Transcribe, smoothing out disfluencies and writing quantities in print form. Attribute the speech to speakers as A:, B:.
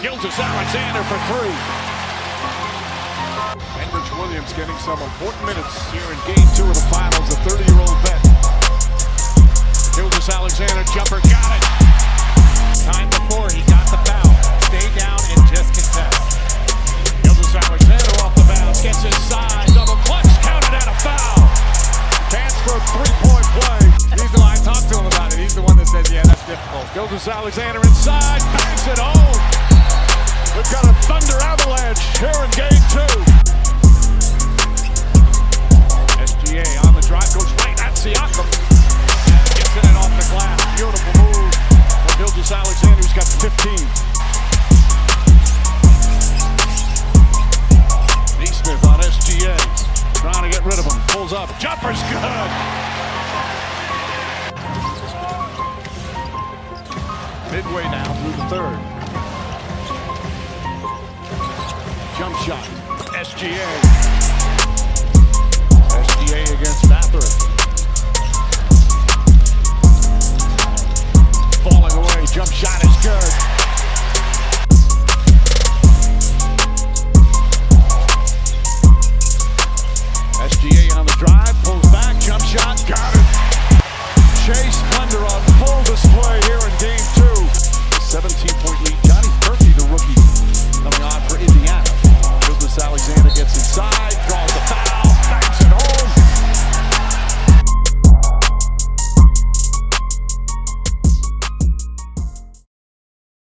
A: Gilgeous-Alexander for three.
B: Henrich Williams getting some important minutes here in game 2 of the finals, the 30-year-old vet.
A: Gilgeous-Alexander jumper got it.
C: Time before he got the foul. Stay down and just contest.
A: Gilgeous-Alexander off the bounce, gets inside, double clutch, counted at a foul.
B: Chance for a three-point play.
C: He's the one I talked to him about it. He's the one that says, yeah, that's difficult.
A: Gilgeous-Alexander inside, bangs it home.
B: We've got a thunder avalanche here in game 2.
A: SGA on the drive, goes right at Siakam. And gets it off the glass. Beautiful move from Gilgeous-Alexander, who's got 15. Neesmith on SGA, trying to get rid of him. Pulls up, jumper's good.
B: Midway now through the third.
A: Jump shot, SGA. SGA against Mathurin. Falling away, jump shot is good.